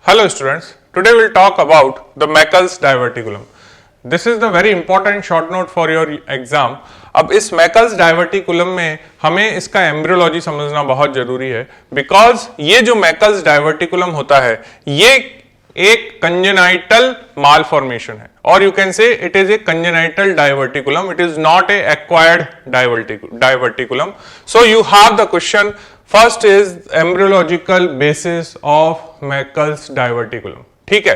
Hello students, today we'll talk about the Meckel's diverticulum. This is the very important short note for your exam. अब इस Meckel's diverticulum में हमें इसका embryology समझना बहुत जरूरी है बिकॉज ये जो Meckel's diverticulum होता है ये एक कंजेनाइटल मालफॉर्मेशन है और you can say it is a congenital diverticulum, it is not a acquired diverticulum. So you have the question. First is embryological basis of Meckel's diverticulum. ठीक है.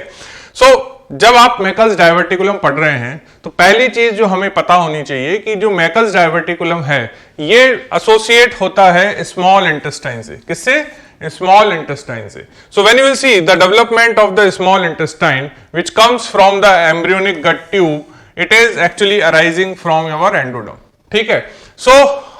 सो जब आप Meckel's डाइवर्टिकुलम पढ़ रहे हैं तो पहली चीज जो हमें पता होनी चाहिए कि जो Meckel's डाइवर्टिकुलम है ये एसोसिएट होता है स्मॉल इंटेस्टाइन से. किससे? Small intestine से. So when you will see the development of the small intestine which comes from the embryonic gut tube, it is actually arising from your endoderm. ठीक है. So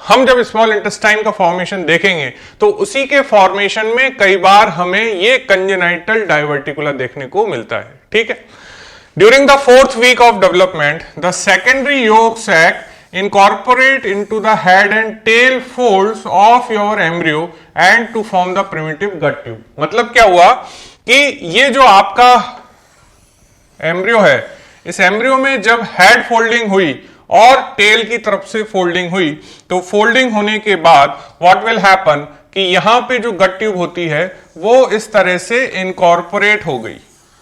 हम जब small intestine का formation देखेंगे तो उसी के फॉर्मेशन में कई बार हमें ये कंजेनाइटल डाइवर्टिकुला देखने को मिलता है. ठीक है. During the 4th week of development, the secondary yolk sac incorporate into the head and tail folds of your embryo and to form the primitive gut tube. मतलब क्या हुआ कि ये जो आपका एम्ब्रियो है, इस एम्ब्रियो में जब हेड फोल्डिंग हुई और टेल की तरफ से फोल्डिंग हुई तो फोल्डिंग होने के बाद व्हाट विल हैपन कि यहां पे जो गट ट्यूब होती है वो इस तरह से इनकॉर्पोरेट हो गई.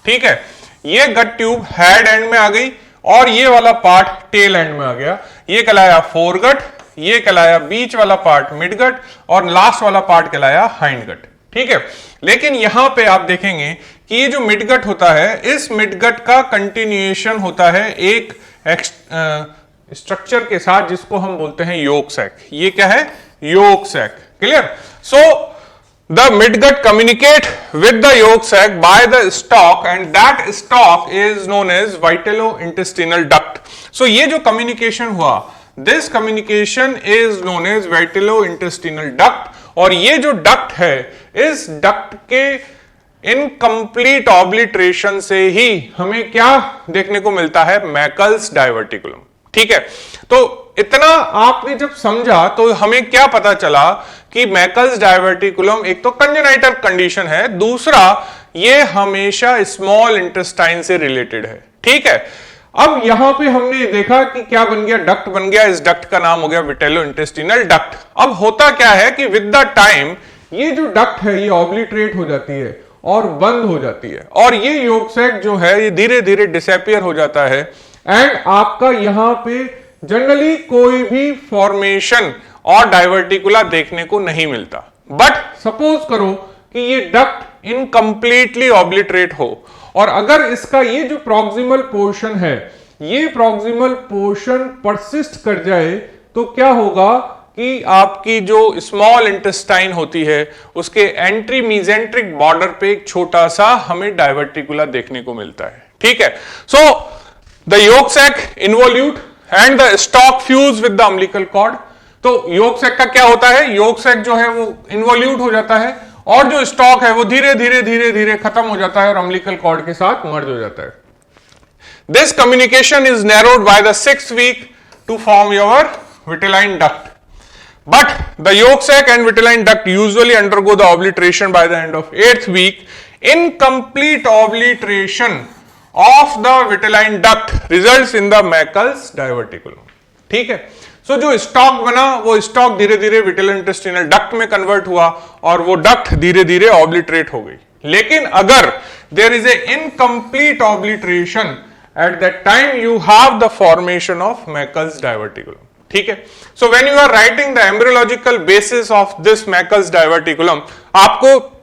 ठीक है. ये गट ट्यूब हेड एंड में आ गई और ये वाला पार्ट टेल एंड में आ गया. ये कहलाया फोरगट, ये कहलाया बीच वाला पार्ट मिडगट और लास्ट वाला पार्ट कहलाया हाइंडगट. ठीक है. लेकिन यहां पे आप देखेंगे कि ये जो मिडगट होता है इस मिडगट का कंटिन्यूएशन होता है एक स्ट्रक्चर के साथ जिसको हम बोलते हैं योक सैक. ये क्या है? Yolk sac. Clear. So the midgut communicate with the yolk sac by the stalk and that stalk is known as vitello-intestinal duct. So ये जो communication हुआ, this communication is known as vitello-intestinal duct और ये जो duct है इस duct के incomplete obliteration से ही हमें क्या देखने को मिलता है? Meckel's diverticulum. ठीक है. तो इतना आपने जब समझा तो हमें क्या पता चला कि Meckel's डाइवर्टिकुलम एक तो कंजेनाइटल कंडीशन है, दूसरा ये हमेशा स्मॉल इंटेस्टाइन से रिलेटेड है. ठीक है. अब यहां पे हमने देखा कि क्या बन गया? डक्ट बन गया. इस डक्ट का नाम हो गया विटेलो इंटेस्टिनल डक्ट. अब होता क्या है कि विद द टाइम ये जो डक्ट है ये ऑब्लिटरेट हो जाती है और बंद हो जाती है और ये योक सैक जो है ये धीरे धीरे डिसअपीयर हो जाता है एंड आपका यहां पे जनरली कोई भी फॉर्मेशन और डाइवर्टिकुला देखने को नहीं मिलता. बट सपोज करो कि ये डक्ट इनकम्प्लीटली ऑब्लिटरेट हो और अगर इसका ये जो प्रॉक्सिमल पोर्शन है ये प्रॉक्सिमल पोर्शन परसिस्ट कर जाए तो क्या होगा कि आपकी जो स्मॉल इंटेस्टाइन होती है उसके एंट्री मीजेंट्रिक बॉर्डर पे एक छोटा सा हमें डाइवर्टिकुला देखने को मिलता है. ठीक है. So the yolk sac involute and the stalk fuse with the umbilical cord. तो योक सैक का क्या होता है? योक सैक जो है वो इन्वोल्यूट हो जाता है और जो स्टॉक है वो धीरे धीरे धीरे धीरे खत्म हो जाता है और अम्बिलिकल कॉर्ड के साथ मर्ज हो जाता है. This communication is narrowed by the 6th week to form your vitelline duct. But the yolk sac and vitelline duct usually undergo the obliteration by the end of 8th week. Incomplete obliteration of the vitelline duct results in the Meckel's diverticulum. ठीक है. सो जो stock बना वो stock धीरे धीरे विटेलो intestinal duct में convert हुआ और वो डक्ट धीरे धीरे ऑब्लिटरेट हो गई. लेकिन अगर there is a incomplete obliteration at that time you have the formation of Meckel's diverticulum. ठीक है. So when you are writing the embryological basis of this Meckel's diverticulum आपको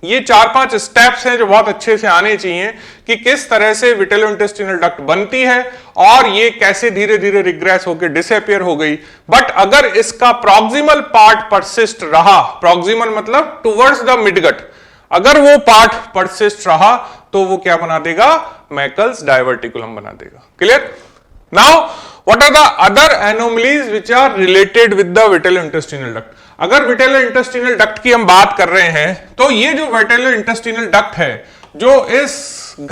ये 4-5 स्टेप्स हैं जो बहुत अच्छे से आने चाहिए कि किस तरह से विटेलो इंटेस्टिनल डक्ट बनती है और ये कैसे धीरे धीरे रिग्रेस होकर डिसअपीयर हो गई. बट अगर इसका प्रॉक्सिमल पार्ट परसिस्ट रहा, प्रॉक्सिमल मतलब टुवर्ड्स द मिडगट, अगर वो पार्ट परसिस्ट रहा तो वो क्या बना देगा? Meckel's डाइवर्टिकुलम बना देगा. Clear. Now, what are the other anomalies which are related with the vitello-intestinal duct? अगर vitello-intestinal duct की हम बात कर रहे हैं तो ये जो vitello-intestinal duct है जो इस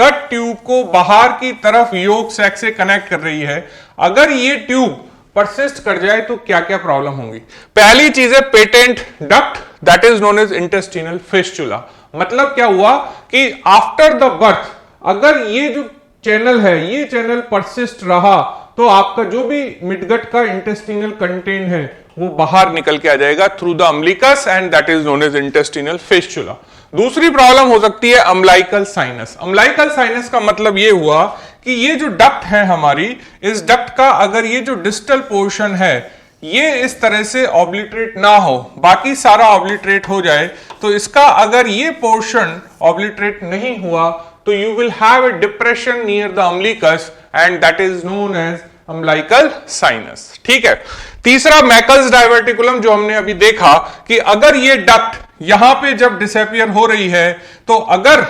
गट ट्यूब को बाहर की तरफ योक सैक से कनेक्ट कर रही है, अगर ये ट्यूब परसिस्ट कर जाए तो क्या क्या प्रॉब्लम होंगी? पहली चीज है patent duct that is known as intestinal fistula. मतलब क्या हुआ कि आफ्टर द बर्थ अगर ये जो चैनल है ये चैनल परसिस्ट रहा तो आपका जो भी मिडगट का इंटेस्टिनल कंटेंट है वो बाहर निकल के आ जाएगा through the umbilicus and that is known as intestinal fistula. दूसरी प्रॉब्लम हो सकती है अम्बिलिकल साइनस। अम्बिलिकल साइनस का मतलब ये हुआ कि ये जो डक्ट है हमारी, इस डक्ट का अगर ये जो डिस्टल पोर्शन है ये इस तरह से ऑब्लिटरेट ना हो, बाकी सारा ऑब्लिटरेट हो जाए, तो इसका अगर ये पोर्शन ऑब्लिटरेट नहीं हुआ तो you will have a depression near the umbilicus and that is known as umbilical sinus। ठीक है। तीसरा मैकल्स डाइवर्टिकुलम जो हमने अभी देखा कि अगर ये डक्ट यहां पे जब डिसअपियर हो रही है तो अगर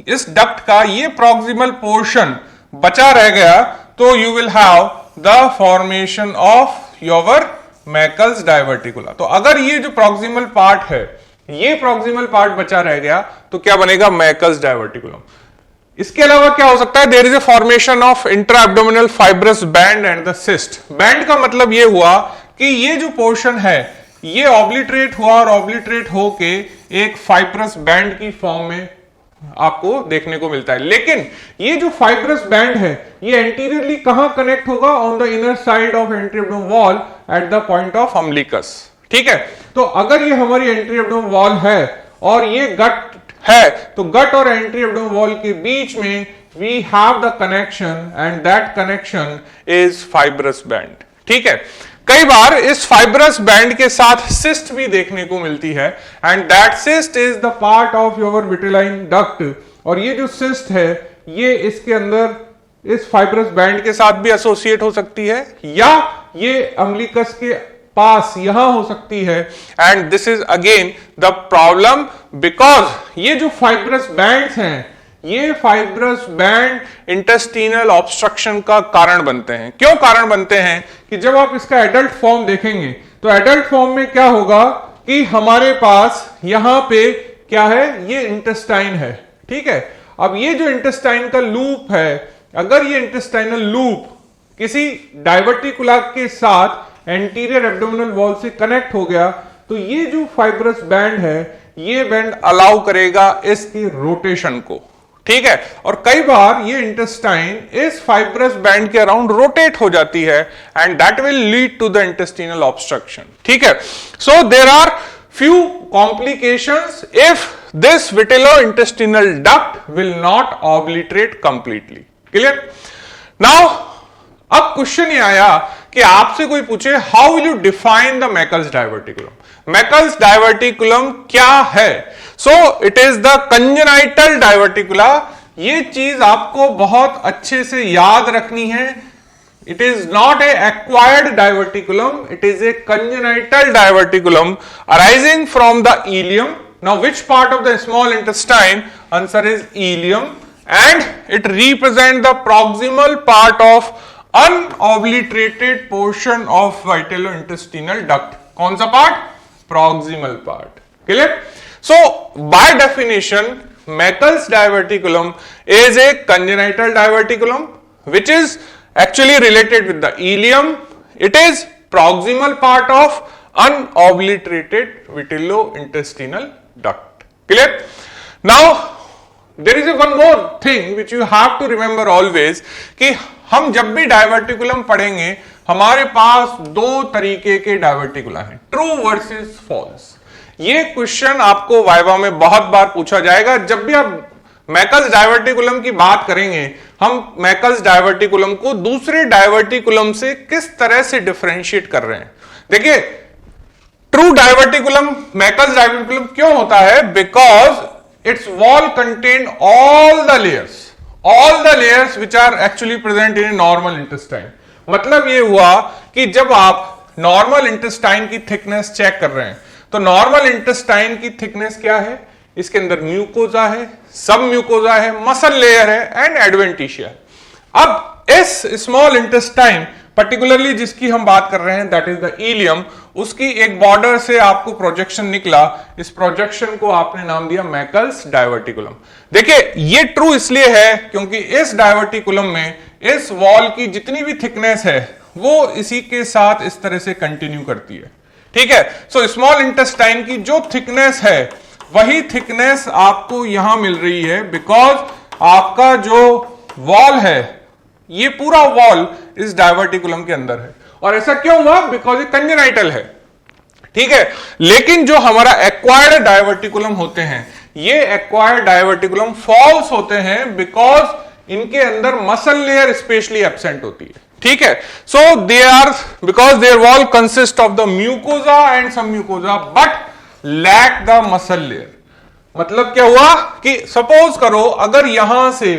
इस डक्ट का ये प्रॉक्सिमल पोर्शन बचा रह गया तो you will have the formation of your Meckel's diverticula. तो अगर ये जो प्रॉक्सिमल पार्ट है ये प्रॉक्सिमल पार्ट बचा रह गया तो क्या बनेगा? Meckel's diverticulum. इसके अलावा क्या हो सकता है? There is a formation of intra abdominal fibrous band and the cyst. Band का मतलब ये हुआ कि ये जो पोर्शन है ये ऑब्लिटरेट हुआ और ऑब्लिटरेट होके एक फाइब्रस बैंड की फॉर्म में आपको देखने को मिलता है। लेकिन ये जो फाइब्रस बैंड है ये एंटीरियरली कहां कनेक्ट होगा? On the inner side of anterior abdominal wall at the point of umbilicus. ठीक है। तो अगर ये हमारी एंटीरियर एब्डोमिनल वॉल है और ये गट है तो गट और एंट्री एब्डोमिनल वॉल के बीच में we have the connection and that connection is fibrous band. ठीक है। कई बार इस फाइब्रस बैंड के साथ सिस्ट भी देखने को मिलती है and that cyst is the part of your vitelline duct. और ये जो सिस्ट है ये इसके अंदर इस फाइब्रस बैंड के साथ भी एसोसिएट हो सकती है या ये अम्बिलिकस के पास यहां हो सकती है। And this is again the problem because ये जो फाइब्रस बैंड्स हैं ये फाइब्रस बैंड इंटेस्टिनल ऑब्स्ट्रक्शन का कारण बनते हैं। क्यों कारण बनते हैं? कि जब आप इसका एडल्ट फॉर्म देखेंगे तो एडल्ट फॉर्म में क्या होगा कि हमारे पास यहां पे क्या है? ये इंटेस्टाइन है। ठीक है। अब ये जो इंटेस्टाइन का लूप है, अगर ये इंटेस्टाइनल लूप किसी डाइवर्टिकुला के साथ एंटीरियर एब्डोमिनल वॉल से कनेक्ट हो गया तो ये जो फाइब्रस बैंड है ये बैंड अलाउ करेगा इसकी रोटेशन को। ठीक है। और कई बार ये इंटेस्टाइन इस फाइब्रस बैंड के अराउंड रोटेट हो जाती है and that will lead to the intestinal obstruction. ठीक है। So there are few complications if this vitello intestinal duct will not obliterate completely. Clear? Now अब क्वेश्चन ये आया कि आपसे कोई पूछे how will you define the Meckel's diverticulum. Meckel's diverticulum क्या है? So it is the congenital diverticula. ये चीज आपको बहुत अच्छे से याद रखनी है। It is not a acquired diverticulum, it is a congenital diverticulum arising from the ileum. Now which part of the small intestine? Answer is ileum and it represent the proximal part of unobliterated portion of vitello intestinal duct. कौन सा part? Proximal part. Clear? So by definition Meckel's diverticulum is a congenital diverticulum which is actually related with the ileum. It is proximal part of unobliterated vitello-intestinal duct. Clear? Now there is a one more thing which you have to remember always कि हम जब भी diverticulum पढ़ेंगे हमारे पास दो तरीके के diverticula हैं, ट्रू वर्सेस फॉल्स। ये क्वेश्चन आपको वाइवा में बहुत बार पूछा जाएगा। जब भी आप मैकल्स डाइवर्टिकुलम की बात करेंगे हम मैकल्स डाइवर्टिकुलम को दूसरे डाइवर्टिकुलम से किस तरह से डिफरेंशिएट कर रहे हैं। देखिए ट्रू डाइवर्टिकुलम मैकल्स डाइवर्टिकुलम क्यों होता है? Because its wall contain all the layers which are actually present in a normal intestine. मतलब ये हुआ कि जब आप नॉर्मल इंटेस्टाइन की थिकनेस चेक कर रहे हैं तो नॉर्मल इंटेस्टाइन की थिकनेस क्या है? इसके अंदर म्यूकोजा है, सब म्यूकोजा है, मसल लेयर है एंड एडवेंटिशिया। अब इस स्मॉल इंटेस्टाइन पर्टिकुलरली जिसकी हम बात कर रहे हैं दैट इज द इलियम, उसकी एक बॉर्डर से आपको प्रोजेक्शन निकला, इस प्रोजेक्शन को आपने नाम दिया मैकल्स डाइवर्टिकुलम। देखिए ये ट्रू इसलिए है क्योंकि इस डाइवर्टिकुलम में इस वॉल की जितनी भी थिकनेस है वो इसी के साथ इस तरह से कंटिन्यू करती है। ठीक है। सो स्मॉल इंटेस्टाइन की जो थिकनेस है वही थिकनेस आपको यहां मिल रही है, बिकॉज आपका जो वॉल है, ये पूरा वॉल इस डायवर्टिकुलम के अंदर है। और ऐसा क्यों हुआ? बिकॉज ये कंजेनाइटल है, ठीक है। लेकिन जो हमारा एक्वायर्ड डायवर्टिकुलम होते हैं, ये एक्वायर्ड डायवर्टिकुलम फॉल्स होते हैं बिकॉज इनके अंदर मसल लेयर स्पेशली एब्सेंट होती है, ठीक है। So they are, because their wall consist of the mucosa and sub mucosa but lack the muscle layer. मतलब क्या हुआ कि सपोज करो अगर यहां से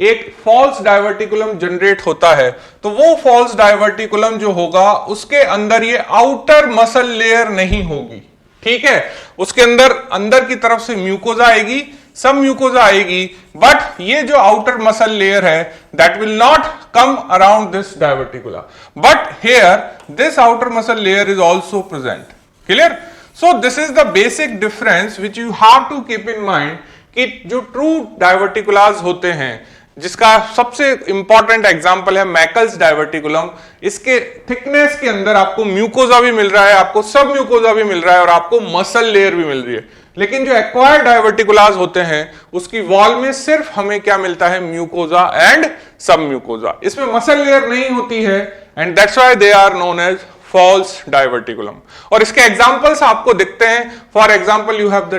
एक फॉल्स डायवर्टिकुलम जनरेट होता है, तो वो फॉल्स डायवर्टिकुलम जो होगा उसके अंदर ये आउटर मसल लेयर नहीं होगी, ठीक है। उसके अंदर की तरफ से म्यूकोजा आएगी, सब म्यूकोजा आएगी, बट ये जो आउटर मसल लेयर है that will not come around this diverticula, but here this outer muscle layer is also present. Clear? So this is the basic difference which you have to keep in mind कि जो true डायवर्टिकुलाज होते हैं, जिसका सबसे important example है मैकल्स diverticulum, इसके thickness के अंदर आपको म्यूकोजा भी मिल रहा है, आपको सब म्यूकोजा भी मिल रहा है और आपको मसल लेयर भी मिल रही है। लेकिन जो एक्वायर्ड डायवर्टिकुलाज होते हैं उसकी वॉल में सिर्फ हमें क्या मिलता है? म्यूकोजा एंड सब म्यूकोजा, इसमें मसल लेयर नहीं होती है, and that's why they are known as false diverticulum. और इसके एग्जांपल्स आपको दिखते हैं। For example you have the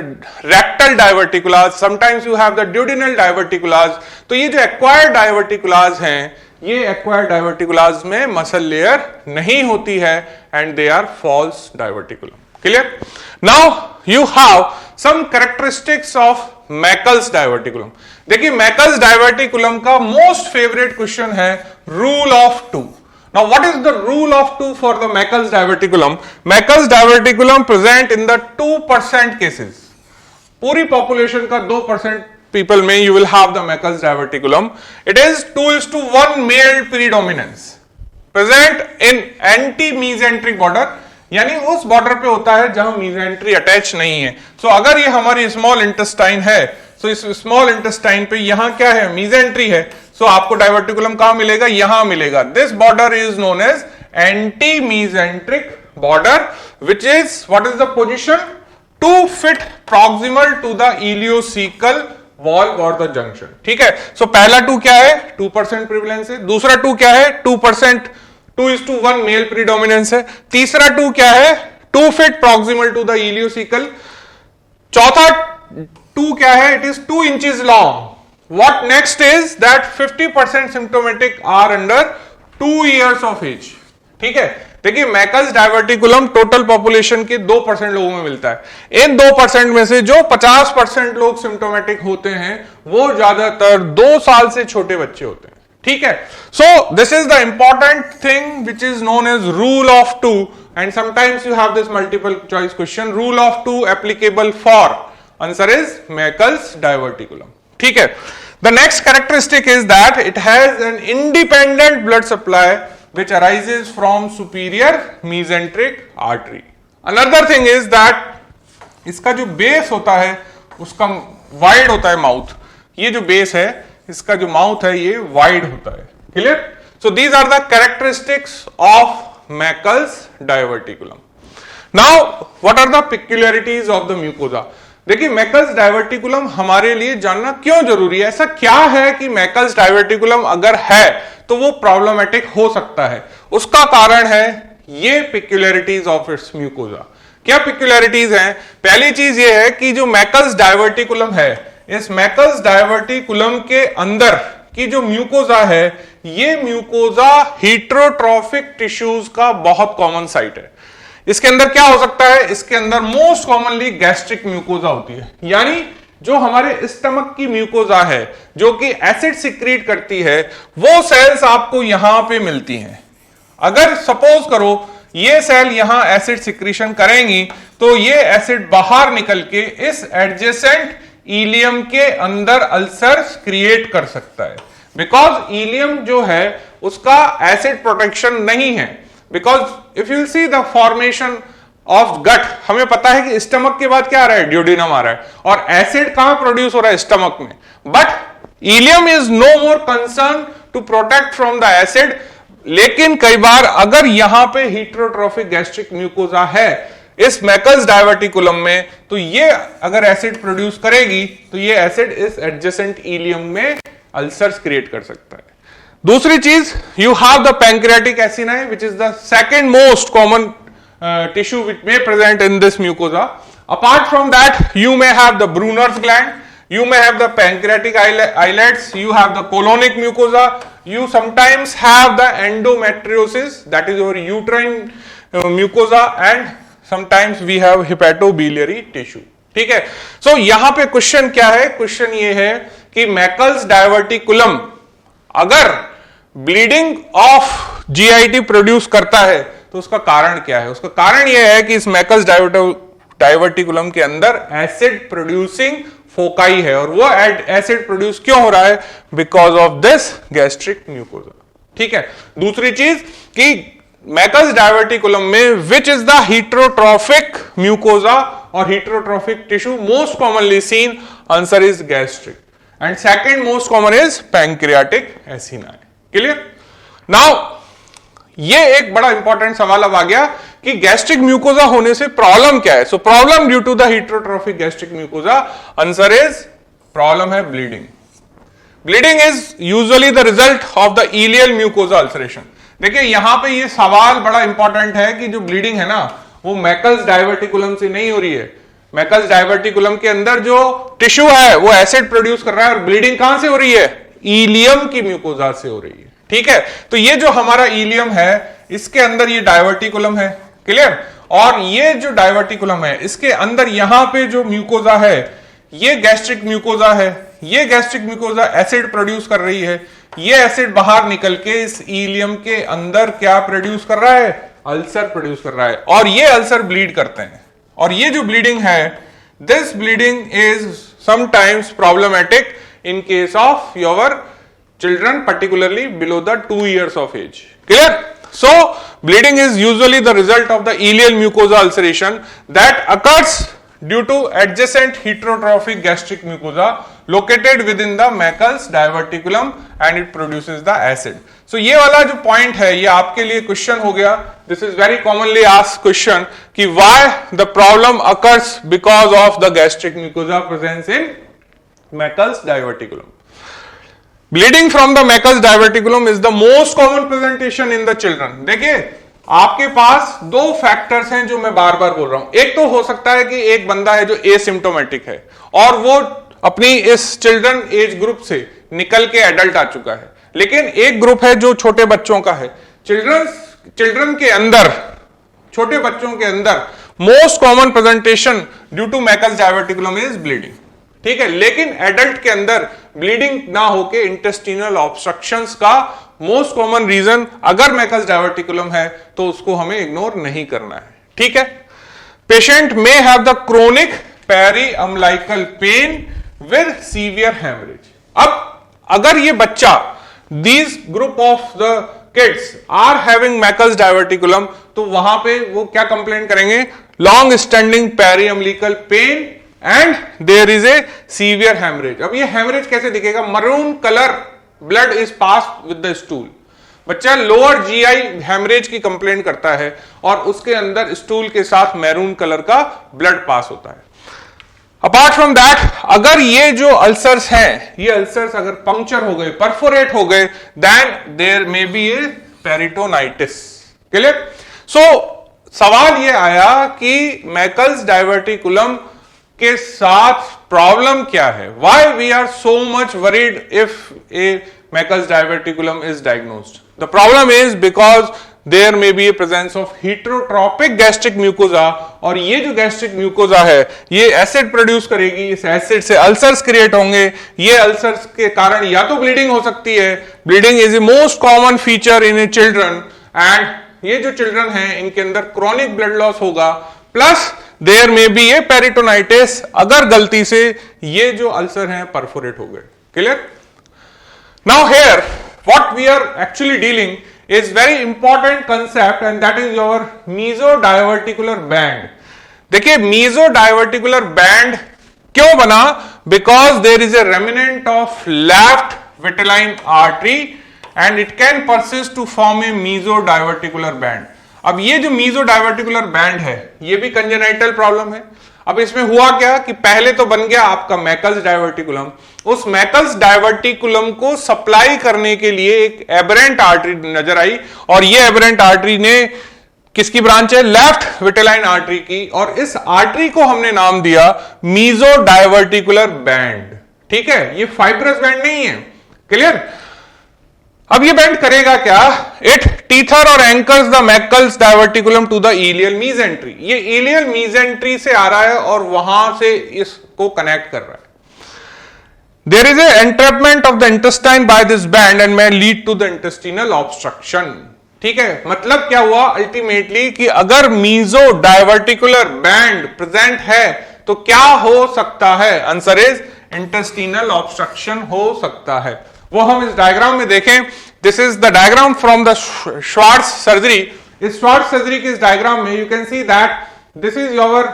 rectal diverticulas, sometimes you have the duodenal diverticulas. तो ये जो एक्वायर्ड डायवर्टिकुलाज हैं, ये एक्वायर्ड डायवर्टिकुलाज में मसल लेयर नहीं होती है and they are false diverticulum. Clear? Now you have some characteristics of Meckel's diverticulum. देखिए मैकल्स डायवर्टिकुलम का मोस्ट फेवरेट क्वेश्चन है rule of two. Now, what is the rule of two for the Meckel's diverticulum? Meckel's diverticulum present in the 2% cases. पूरी population का 2% people में you will have the Meckel's diverticulum. It is 2:1 male predominance present in anti-mesenteric border, यानी उस border पे होता है जहां मीजेंट्री attach नहीं है। सो अगर ये हमारी स्मॉल इंटेस्टाइन है, सो इस स्मॉल इंटेस्टाइन पे यहां क्या है? मीजेंट्री है। सो आपको डायवर्टिकुलम कहां मिलेगा? यहां मिलेगा। This border is known as anti mesenteric border, which is what is the position? 2 feet proximal to the ileocecal valve or the junction, ठीक है। सो पहला 2 क्या है? 2% प्रिविलेंस है। दूसरा 2 क्या है? 2%, 2:1 मेल प्रीडोमिनेंस है। तीसरा 2 क्या है? 2 feet proximal to the ileocecal। चौथा 2 क्या है? It is 2 inches long। What next is that 50% symptomatic are under 2 years of age, ठीक है। देखिए मैकल्स डायवर्टिकुलम टोटल पॉपुलेशन के 2% लोगों में मिलता है। इन 2% में से जो 50% लोग सिम्टोमेटिक होते हैं वो ज्यादातर 2 साल से छोटे बच्चे होते हैं, ठीक है। So this is the important thing which is known as rule of two, and sometimes you have this multiple choice question, rule of two applicable for, answer is Meckel's diverticulum, ठीक है। The next characteristic is that it has an independent blood supply which arises from superior mesenteric artery. Another thing is that इसका जो base होता है उसका wide होता है mouth. ये जो बेस है इसका जो माउथ है ये वाइड होता है। Clear? So these are the characteristics of Meckel's diverticulum. Now what are the peculiarities of the mucosa? देखिए मैकल्स डायवर्टिकुलम हमारे लिए जानना क्यों जरूरी है? ऐसा क्या है कि मैकल्स डायवर्टिकुलम अगर है तो वो प्रॉब्लमेटिक हो सकता है? उसका कारण है ये पेक्युलरिटीज ऑफ इट्स म्यूकोजा। क्या पेक्युलरिटीज हैं? पहली चीज ये है कि जो मैकल्स डायवर्टिकुलम है, इस मैकल्स डायवर्टिकुलम के अंदर की जो म्यूकोजा है, ये म्यूकोजा हीटरोट्रॉफिक टिश्यूज का बहुत कॉमन साइट है। इसके अंदर क्या हो सकता है? इसके अंदर मोस्ट कॉमनली गैस्ट्रिक म्यूकोजा होती है, यानी जो हमारे स्टमक की म्यूकोजा है जो कि एसिड सिक्रीट करती है, वो सेल्स आपको यहां पे मिलती हैं। अगर सपोज करो ये सेल यहां एसिड सिक्रीशन करेंगी तो ये एसिड बाहर निकल के इस एडजेसेंट इलियम के अंदर अल्सर्स क्रिएट कर सकता है, बिकॉज इलियम जो है उसका एसिड प्रोटेक्शन नहीं है। Because if you see the formation of gut, हमें पता है कि स्टमक के बाद क्या आ रहा है? ड्यूडिनम आ रहा है, और एसिड कहां प्रोड्यूस हो रहा है? स्टमक में। But ileum is no more concern to protect from the acid. लेकिन कई बार अगर यहां पे हीटरोट्रॉफिक गैस्ट्रिक म्यूकोजा है, इस मैकल्स डायवर्टिकुलम में, तो ये अगर एसिड प्रोड्यूस करेगी तो ये एसिड इस एडजेसेंट इलियम में अल्सर्स क्रिएट कर सकता है। दूसरी चीज, you have the pancreatic acini which is the second most common tissue which may present in this mucosa. Apart from that you may have the Brunner's gland, you may have the pancreatic islets, you have the colonic mucosa, you sometimes have the endometriosis, that is your uterine mucosa, and sometimes we have hepatobiliary tissue। ठीक है, so यहां पे question क्या है? Question ये है कि Meckel's diverticulum अगर ब्लीडिंग ऑफ जीआईटी प्रोड्यूस करता है तो उसका कारण क्या है? उसका कारण यह है कि इस मैकल्स डायवर्टिकुलम के अंदर एसिड प्रोड्यूसिंग फोकाई है, और वो एसिड प्रोड्यूस क्यों हो रहा है? Because of this gastric mucosa. ठीक है, दूसरी चीज कि मैकल्स डायवर्टिकुलम में which is the heterotrophic mucosa और heterotrophic tissue most commonly seen? Answer is gastric, and second most common is pancreatic acini. Clear? Now ये एक बड़ा इंपॉर्टेंट सवाल अब आ गया कि गैस्ट्रिक म्यूकोजा होने से प्रॉब्लम क्या है? So problem due to the heterotrophic gastric mucosa, answer is problem है bleeding. Bleeding is usually the result of the ileal mucosa ulceration. देखिए यहां पे ये सवाल बड़ा इंपॉर्टेंट है कि जो ब्लीडिंग है ना, वो मैकल्स डायवर्टिकुलम से नहीं हो रही है। मैकल्स डायवर्टिकुलम के अंदर जो टिश्यू है वो एसिड प्रोड्यूस कर रहा है, और ब्लीडिंग कहां से हो रही है? इलियम की म्यूकोजा से हो रही है। ठीक है, तो ये जो हमारा इलियम है इसके अंदर ये डायवर्टिकुलम है। क्लियर? और ये जो डायवर्टिकुलम है इसके अंदर यहां पे जो म्यूकोजा है ये गैस्ट्रिक म्यूकोजा है। ये गैस्ट्रिक म्यूकोजा एसिड प्रोड्यूस कर रही है, ये एसिड बाहर निकल के इस इलियम के अंदर क्या प्रोड्यूस कर रहा है? अल्सर प्रोड्यूस कर रहा है, और ये अल्सर ब्लीड करते हैं। और ये जो ब्लीडिंग है, this bleeding is sometimes problematic in case of your children, particularly below the 2 years of age. Clear? So bleeding is usually the result of the ileal mucosa ulceration that occurs due to adjacent heterotrophic gastric mucosa located within the Meckel's diverticulum and it produces the acid. So ये वाला जो point है ये आपके लिए question हो गया. This is very commonly asked question कि why the problem occurs because of the gastric mucosa presence in Meckel's diverticulum. Bleeding from the Meckel's diverticulum is the most common presentation in the children. देखिए आपके पास दो factors हैं जो मैं बार बार बोल रहा हूं. एक तो हो सकता है कि एक बंदा है जो एसिम्प्टोमेटिक है और वो अपनी इस चिल्ड्रन एज ग्रुप से निकल के एडल्ट आ चुका है, लेकिन एक ग्रुप है जो छोटे बच्चों का है. चिल्ड्रन के अंदर, छोटे बच्चों के अंदर most common presentation due to Meckel's diverticulum is bleeding. ठीक है, लेकिन एडल्ट के अंदर ब्लीडिंग ना होके इंटेस्टिनल ऑब्स्ट्रक्शंस का मोस्ट कॉमन रीजन अगर मैकल्स डायवर्टिकुलम है तो उसको हमें इग्नोर नहीं करना है. ठीक है, patient may have the chronic peri umbilical pain with severe haemorrhage. अब अगर ये बच्चा, these group of the kids are having Meckel's diverticulum, तो वहां पे वो क्या कंप्लेन करेंगे? Long standing peri umbilical pain and there is a severe haemorrhage. अब ये हेमरेज कैसे दिखेगा? Maroon colour blood is pass with the stool. बच्चा लोअर जीआई हेमरेज की कंप्लेंट करता है और उसके अंदर स्टूल के साथ मैरून कलर का ब्लड पास होता है. अपार्ट फ्रॉम दैट, अगर ये जो अल्सर्स हैं, ये अल्सर्स अगर पंक्चर हो गए, परफोरेट हो गए, then there may be a peritonitis. Clear? So सवाल ये आया कि मैकल्स डायवर्टिकुलम के साथ प्रॉब्लम क्या है? Why we are so much worried if a Meckel's diverticulum is diagnosed? The problem is because there may be a presence of heterotropic gastric mucosa, और ये जो gastric mucosa है ये एसिड प्रोड्यूस करेगी, इस एसिड से अल्सर्स क्रिएट होंगे. ये अल्सर्स के कारण या तो ब्लीडिंग हो सकती है. Bleeding is a most common feature in a children, and ये जो चिल्ड्रन हैं इनके अंदर क्रॉनिक ब्लड लॉस होगा, plus there may be a peritonitis अगर गलती से ये जो अल्सर हैं परफोरेट हो गए. Clear? Now here what we are actually dealing is very important concept and that is your mesodiverticular band. देखिए मीजोडायवर्टिकुलर बैंड क्यों बना? Because there is a remnant of left vitelline artery and it can persist to form a mesodiverticular band. अब ये जो meso diverticular band है ये भी congenital problem है। अब इसमें हुआ क्या कि पहले तो बन गया आपका मैकल्स डाइवर्टिकुलम, उस मैकल्स डाइवर्टिकुलम को सप्लाई करने के लिए एक एबरेंट आर्टरी नजर आई, और ये एबरेंट आर्टरी ने किसकी ब्रांच है, लेफ्ट विटेलाइन आर्टरी की, और इस आर्टरी को हमने नाम दिया मीजो डाइवर्टिकुलर बैंड। ठीक है, ये फाइब्रस बैंड नहीं है, क्लियर। अब ये बैंड करेगा क्या, इट टीथर और anchors the Meckel's diverticulum to the ileal mesentery. ये इलियल मीजेंट्री से आ रहा है और वहां से इसको कनेक्ट कर रहा है। There is a entrapment of the intestine by this band and may lead to the intestinal obstruction. ठीक है, मतलब क्या हुआ अल्टीमेटली कि अगर मीजो डाइवर्टिकुलर बैंड प्रेजेंट है तो क्या हो सकता है, आंसर इज इंटेस्टिनल ऑब्स्ट्रक्शन हो सकता है। वो हम इस डायग्राम में देखें, this is the diagram from the Schwartz surgery. इस श्वार्ट्ज सर्जरी के इस डायग्राम में you can see that this is your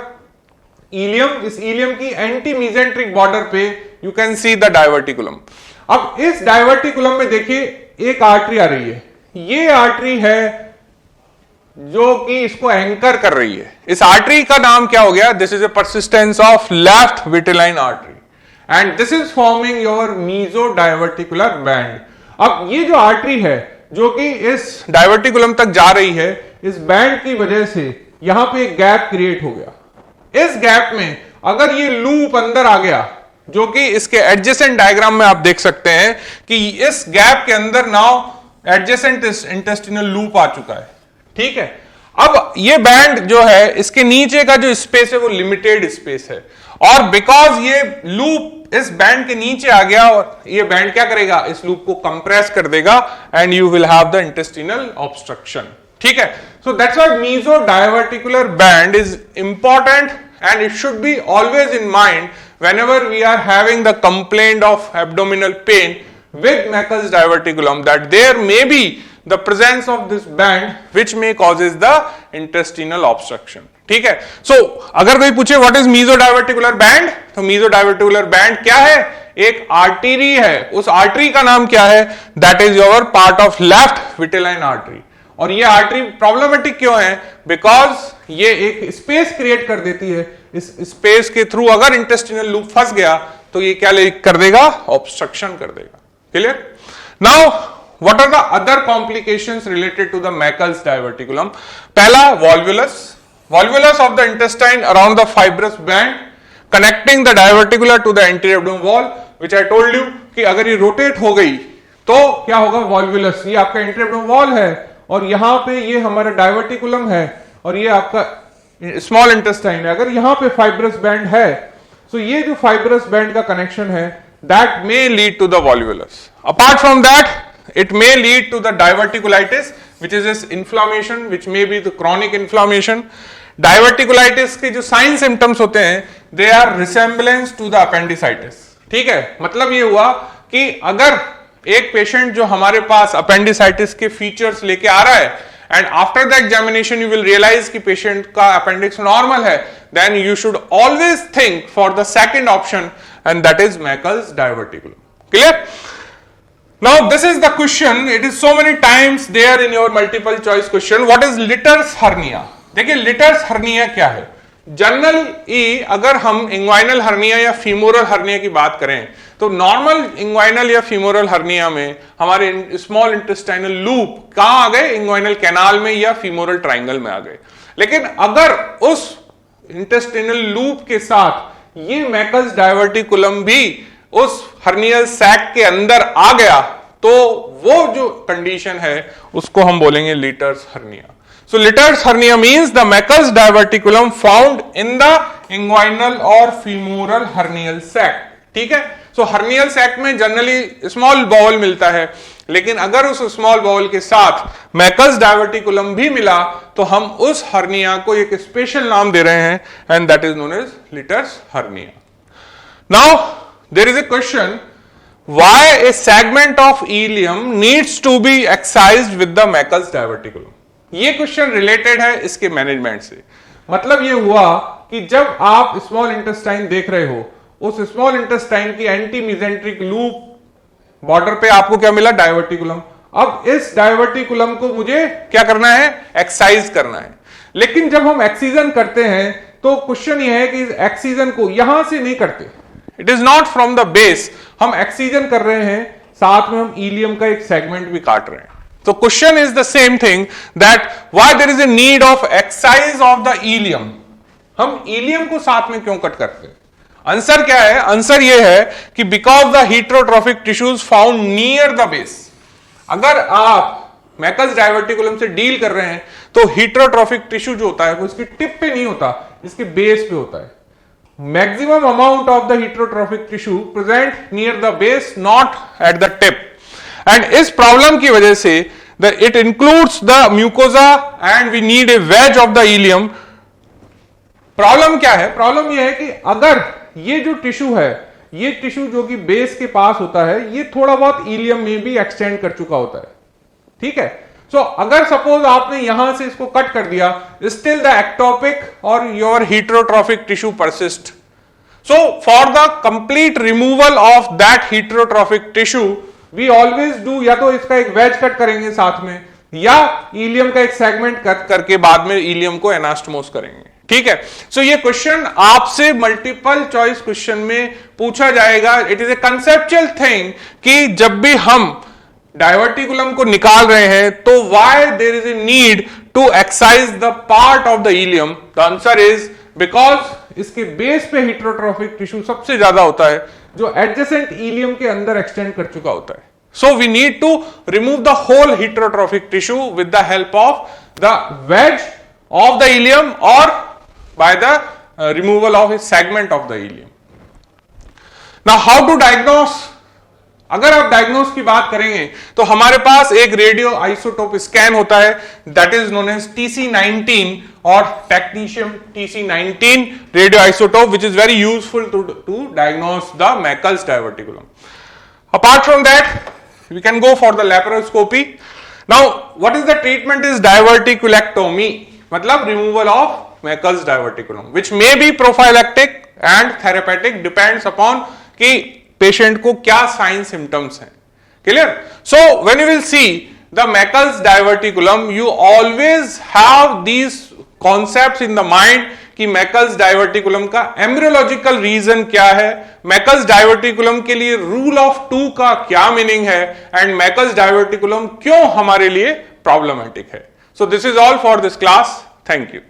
ileum, इस इलियम की एंटी मीजेंट्रिक बॉर्डर पे you can see the diverticulum. अब इस डाइवर्टिकुलम में देखिए एक आर्टरी आ रही है, ये आर्टरी है जो कि इसको एंकर कर रही है। इस आर्टरी का नाम क्या हो गया, this is a persistence of left vitelline artery and this is forming your meso diverticular band. अब ये जो आर्टरी है जो कि इस डाइवर्टिकुलम तक जा रही है, इस बैंड की वजह से यहां पे एक गैप क्रिएट हो गया। इस गैप में अगर ये लूप अंदर आ गया, जो कि इसके एडजेसेंट डायग्राम में आप देख सकते हैं कि इस गैप के अंदर नाउ एडजेसेंट इंटेस्टिनल लूप आ चुका है। ठीक है, अब ये बैंड जो है इसके नीचे का जो स्पेस है वो लिमिटेड स्पेस है, और बिकॉज ये लूप इस बैंड के नीचे आ गया और ये बैंड क्या करेगा, इस लूप को कंप्रेस कर देगा and you will have the intestinal obstruction. ठीक है, so that's why meso diverticular band is important and it should be always in mind whenever we are having the complaint of abdominal pain with Meckel's diverticulum, that there may be the presence of this band which may causes the intestinal obstruction. ठीक है, so अगर कोई पूछे what is mesodiverticular band, तो mesodiverticular band क्या है, एक artery है, उस आर्टरी का नाम क्या है, that is your part of left vitelline artery। और ये आर्टरी प्रॉब्लमेटिक क्यों है, बिकॉज ये एक स्पेस क्रिएट कर देती है, इस स्पेस के थ्रू अगर इंटेस्टिनल लूप फंस गया तो ये क्या कर देगा, ऑब्स्ट्रक्शन कर देगा। Clear. Now what are the other complications related to the Meckel's diverticulum. पहला volvulus of the intestine around the fibrous band connecting the diverticular to the anterior abdominal wall, which I told you कि अगर ये rotate हो गई तो क्या होगा, volvulus, ये आपका एंटीरियर एब्डोमिनल वॉल है और यहां पे ये हमारा डाइवर्टिकुलम है और ये आपका स्मॉल इंटेस्टाइन है। अगर यहां पे फाइब्रस बैंड है तो ये जो फाइब्रस बैंड का कनेक्शन है that may lead to the volvulus. Apart from that it may lead to the diverticulitis which is this inflammation which may be the chronic inflammation. Diverticulitis के जो sign symptoms होते हैं they are resemblance to the appendicitis. ठीक है, मतलब ये हुआ कि अगर एक पेशेंट जो हमारे पास अपेंडिसाइटिस के फीचर्स लेके आ रहा है and after the examination you will realise कि पेशेंट का अपेंडिक्स नॉर्मल है, then you should always think for the second option and that is Meckel's diverticulum. Clear. Now this is the question, it is so many times there in your multiple choice question, what is Littre's hernia. देखिए Littre's hernia क्या है। Generally अगर हम inguinal hernia या femoral hernia की बात करें तो नॉर्मल इंग्वाइनल या फीमोरल हर्निया में हमारे स्मॉल इंटेस्टाइनल लूप कहां आ गए, इंग्वाइनल कैनाल में या फीमोरल ट्राइंगल में आ गए। लेकिन अगर उस इंटेस्टाइनल लूप के साथ ये मैकल्स डाइवर्टिकुलम भी उस हर्नियल सैक के अंदर आ गया तो वो जो कंडीशन है उसको हम बोलेंगे litres hernia. So Litters hernia means the Meckel's diverticulum found in the inguinal or femoral hernial sac। ठीक है, so hernial sac में जनरली स्मॉल बाउल मिलता है, लेकिन अगर उस स्मॉल बाउल के साथ Meckel's diverticulum भी मिला तो हम उस हर्निया को एक स्पेशल नाम दे रहे हैं and that is known as Litters hernia। Now there is a question, why a segment of ileum needs to be excised with the Meckel's diverticulum। ये क्वेश्चन रिलेटेड है इसके मैनेजमेंट से। मतलब ये हुआ कि जब आप स्मॉल इंटेस्टाइन देख रहे हो, उस स्मॉल इंटेस्टाइन की एंटी मीजेंट्रिक लूप बॉर्डर पे आपको क्या मिला, डाइवर्टिकुलम। अब इस डायवर्टिकुलम को मुझे क्या करना है, एक्साइज करना है। लेकिन जब हम एक्सीजन करते हैं तो क्वेश्चन ये है कि एक्सीजन को यहां से नहीं करते, it is not from the base, हम एक्सीजन कर रहे हैं, साथ में हम इलियम का एक सेगमेंट भी काट रहे हैं। तो question is the same thing that why there is a need of excise of the ileum, हम इलियम को साथ में क्यों कट करते हैं? आंसर क्या है? आंसर यह है कि because the heterotrophic tissues found near the base. अगर आप मैकल्स डायवर्टिकुलम से डील कर रहे हैं तो हेटेरोट्रोफिक टिश्यू जो होता है वो इसकी टिप पे नहीं होता, इसके बेस पे होता है। Maximum amount of the heterotrophic tissue present near the base, not at the tip. And इस प्रॉब्लम की वजह से it includes the mucosa and we need a wedge of the ileum. Problem क्या है? प्रॉब्लम यह है कि अगर ये जो टिश्यू है, ये टिश्यू जो कि बेस के पास होता है, ये थोड़ा बहुत इलियम में भी एक्सटेंड कर चुका होता है, ठीक है। सो अगर सपोज आपने यहां से इसको कट कर दिया, स्टिल द एक्टोपिक और your heterotrophic tissue persist. So for the complete removal of that heterotrophic tissue we always do, या तो इसका एक वेज कट करेंगे साथ में, या इलियम का एक सेगमेंट कट करके बाद में इलियम को एनास्टोमोस करेंगे, ठीक है। सो ये क्वेश्चन आपसे मल्टीपल चॉइस क्वेश्चन में पूछा जाएगा। It is A conceptual thing कि जब भी हम डायवर्टिकुलम को निकाल रहे हैं तो why there is a need to excise the part of the ileum. The answer is because इसके बेस पे हेटेरोट्रोफिक टिश्यू सबसे ज्यादा होता है जो एडजेसेंट इलियम के अंदर एक्सटेंड कर चुका होता है। So we need to remove the whole heterotrophic tissue with the help of the wedge of the ileum और by the removal of a segment of the ileum. Now how to diagnose? अगर आप diagnose की बात करेंगे तो हमारे पास एक radio isotope scan होता है, that is known as TC19 और technetium TC19 radio isotope, which is very useful to diagnose the Meckel's diverticulum. Apart from that we can go for the laparoscopy. Now what is the treatment? Is diverticulectomy, मतलब removal of Meckel's diverticulum, which may be prophylactic and therapeutic, depends upon कि patient को क्या sign symptoms हैं। Clear? So when you will see the Meckel's diverticulum, you always have these concepts in the mind कि Meckel's diverticulum का embryological reason क्या है, मैकल्स diverticulum के लिए रूल ऑफ 2 का क्या मीनिंग है, एंड मैकल्स डायवर्टिकुलम क्यों हमारे लिए प्रॉब्लमेटिक है। So this is all for this class. Thank you.